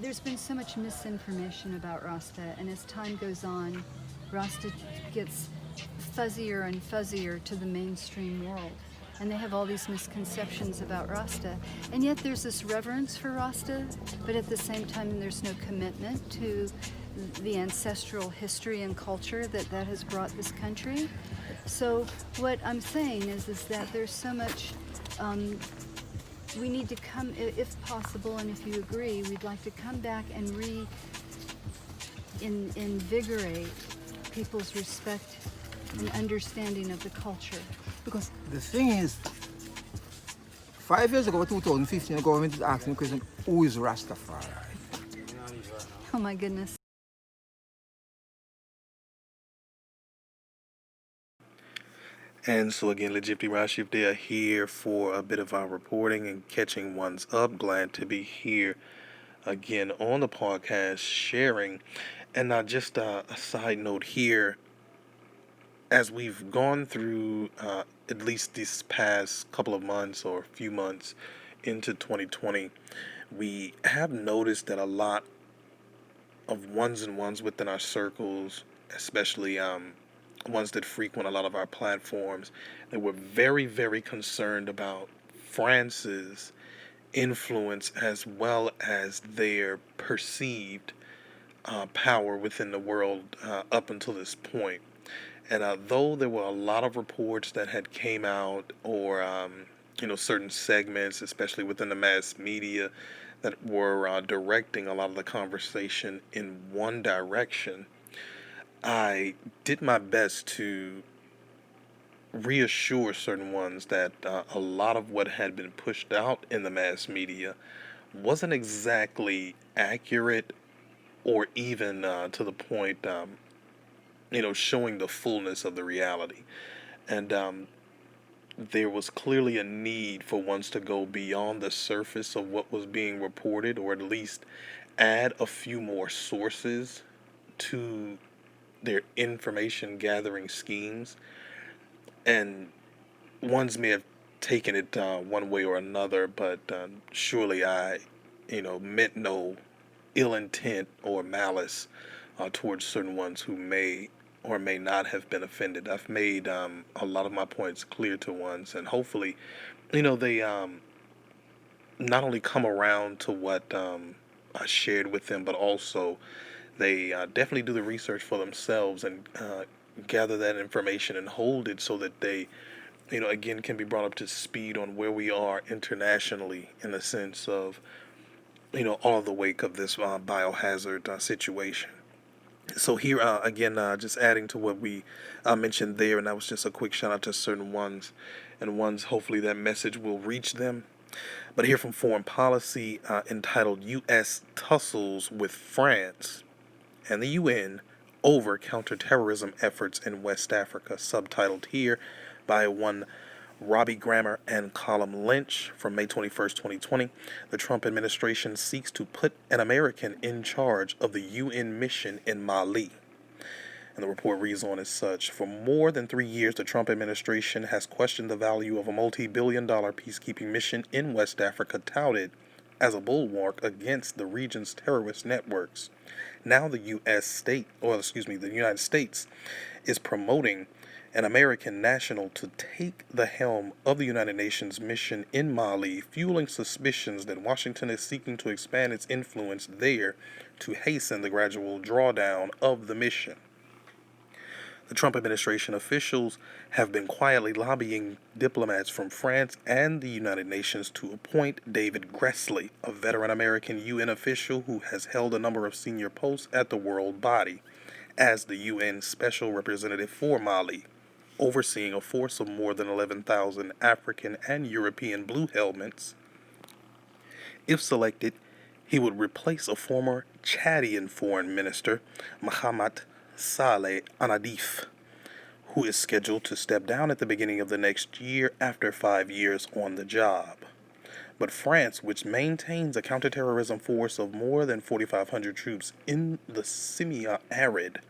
there's been so much misinformation about Rasta, and as time goes on, Rasta gets fuzzier and fuzzier to the mainstream world. And they have all these misconceptions about Rasta. And yet there's this reverence for Rasta, but at the same time there's no commitment to the ancestral history and culture that has brought this country. So what I'm saying is that there's so much um, we need to come, if possible, and if you agree, we'd like to come back and invigorate people's respect and understanding of the culture. Because the thing is, 5 years ago, 2015, the government is asking the question, who is Rastafari? Oh my goodness. And so again, Lidj Yefdeyah here for a bit of our reporting and catching ones up. Glad to be here again on the podcast sharing. And just a side note here, as we've gone through at least this past couple of months or few months into 2020, we have noticed that a lot of ones and ones within our circles, especially ones that frequent a lot of our platforms, that were very, very concerned about France's influence as well as their perceived power within the world up until this point. And though there were a lot of reports that had came out, or certain segments, especially within the mass media, that were directing a lot of the conversation in one direction, I did my best to reassure certain ones that a lot of what had been pushed out in the mass media wasn't exactly accurate or even to the point, showing the fullness of the reality. And there was clearly a need for ones to go beyond the surface of what was being reported, or at least add a few more sources to their information gathering schemes. And ones may have taken it one way or another, but surely I, meant no ill intent or malice towards certain ones who may or may not have been offended. I've made a lot of my points clear to ones, and hopefully, they not only come around to what I shared with them, but also they definitely do the research for themselves and gather that information and hold it so that they, again, can be brought up to speed on where we are internationally in the sense of, all of the wake of this biohazard situation. So here again, just adding to what we mentioned there, and that was just a quick shout out to certain ones, and ones hopefully that message will reach them. But here from Foreign Policy, entitled U.S. Tussles with France and the UN over counterterrorism efforts in West Africa, subtitled here by one Robbie Grammer and Colum Lynch from May 21st, 2020. The Trump administration seeks to put an American in charge of the UN mission in Mali. And the report reads on as such: for more than 3 years, the Trump administration has questioned the value of a multi-billion-dollar peacekeeping mission in West Africa, touted as a bulwark against the region's terrorist networks. Now the the United States is promoting an American national to take the helm of the United Nations mission in Mali, fueling suspicions that Washington is seeking to expand its influence there to hasten the gradual drawdown of the mission. The Trump administration officials have been quietly lobbying diplomats from France and the United Nations to appoint David Gressley, a veteran American UN official who has held a number of senior posts at the world body, as the UN Special Representative for Mali, overseeing a force of more than 11,000 African and European blue helmets. If selected, he would replace a former Chadian foreign minister, Mohamed Saleh Anadif, who is scheduled to step down at the beginning of the next year after 5 years on the job. But France, which maintains a counterterrorism force of more than 4,500 troops in the semi-arid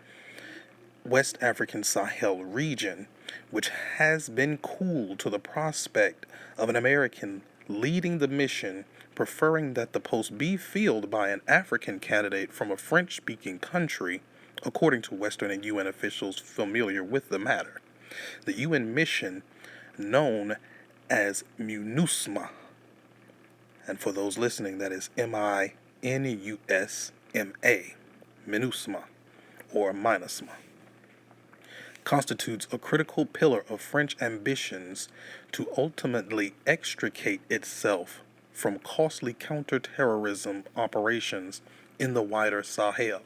West African Sahel region, which has been cooled to the prospect of an American leading the mission, preferring that the post be filled by an African candidate from a French-speaking country, according to Western and UN officials familiar with the matter. The UN mission, known as MINUSMA, and for those listening, that is MINUSMA, MINUSMA, or MINUSMA, constitutes a critical pillar of French ambitions to ultimately extricate itself from costly counterterrorism operations in the wider Sahel.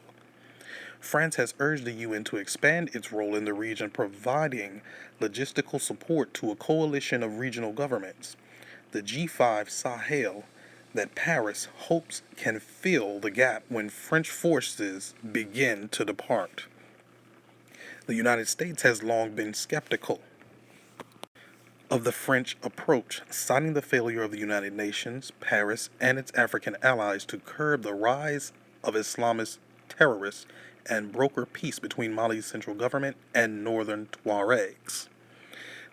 France has urged the UN to expand its role in the region, providing logistical support to a coalition of regional governments, the G5 Sahel, that Paris hopes can fill the gap when French forces begin to depart. The United States has long been skeptical of the French approach, citing the failure of the United Nations, Paris, and its African allies to curb the rise of Islamist terrorists and broker peace between Mali's central government and northern Tuaregs.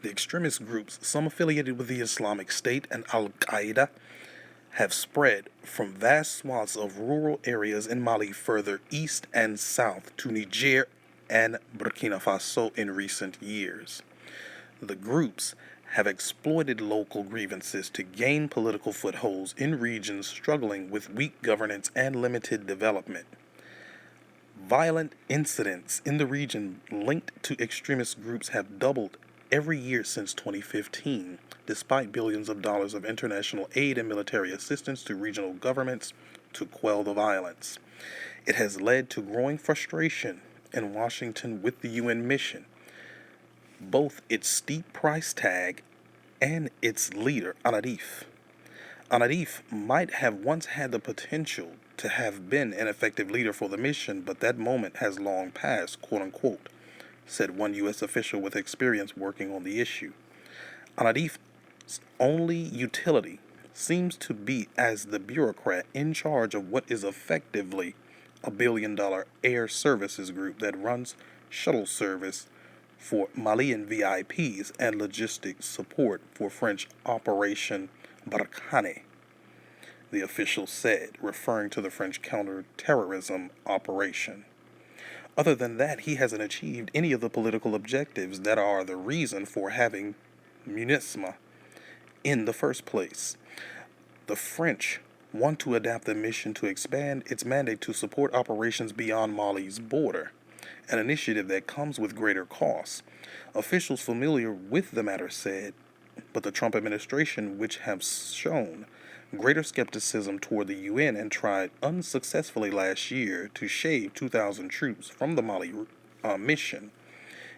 The extremist groups, some affiliated with the Islamic State and al-Qeida, have spread from vast swaths of rural areas in Mali further east and south to Niger and Burkina Faso in recent years. The groups have exploited local grievances to gain political footholds in regions struggling with weak governance and limited development. Violent incidents in the region linked to extremist groups have doubled every year since 2015, despite billions of dollars of international aid and military assistance to regional governments to quell the violence. It has led to growing frustration in Washington with the UN mission, both its steep price tag and its leader, Anadif. Anadif might have once had the potential to have been an effective leader for the mission, but that moment has long passed, quote-unquote, said one U.S. official with experience working on the issue. Anadif's only utility seems to be as the bureaucrat in charge of what is effectively a billion-dollar air services group that runs shuttle service for Malian VIPs and logistics support for French Operation Barkhane, the official said, referring to the French counter-terrorism operation. Other than that, he hasn't achieved any of the political objectives that are the reason for having MINUSMA in the first place. The French want to adapt the mission to expand its mandate to support operations beyond Mali's border, an initiative that comes with greater costs. Officials familiar with the matter said, but the Trump administration, which have shown greater skepticism toward the UN and tried unsuccessfully last year to shave 2,000 troops from the Mali mission,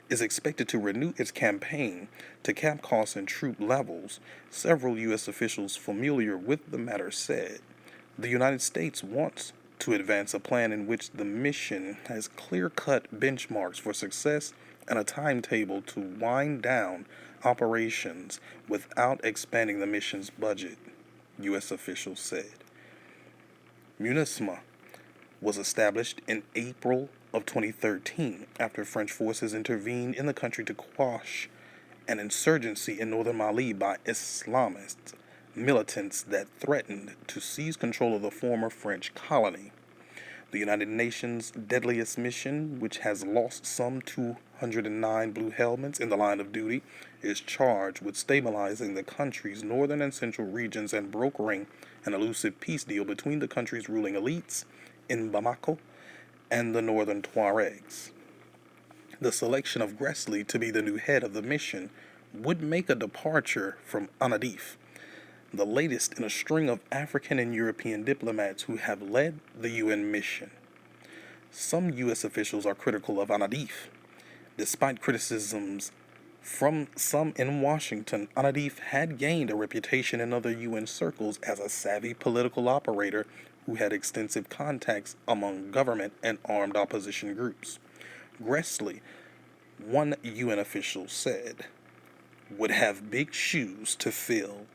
is expected to renew its campaign to cap costs and troop levels. Several U.S. officials familiar with the matter said the United States wants to advance a plan in which the mission has clear-cut benchmarks for success and a timetable to wind down operations without expanding the mission's budget, U.S. officials said. MINUSMA was established in April of 2013 after French forces intervened in the country to quash an insurgency in northern Mali by Islamist militants that threatened to seize control of the former French colony. The United Nations' deadliest mission, which has lost some 209 blue helmets in the line of duty, is charged with stabilizing the country's northern and central regions and brokering an elusive peace deal between the country's ruling elites in Bamako and the northern Tuaregs. The selection of Gressley to be the new head of the mission would make a departure from Anadif, the latest in a string of African and European diplomats who have led the UN mission. Some U.S. officials are critical of Anadif. Despite criticisms from some in Washington, Anadif had gained a reputation in other UN circles as a savvy political operator who had extensive contacts among government and armed opposition groups. Gressley, one UN official said, would have big shoes to fill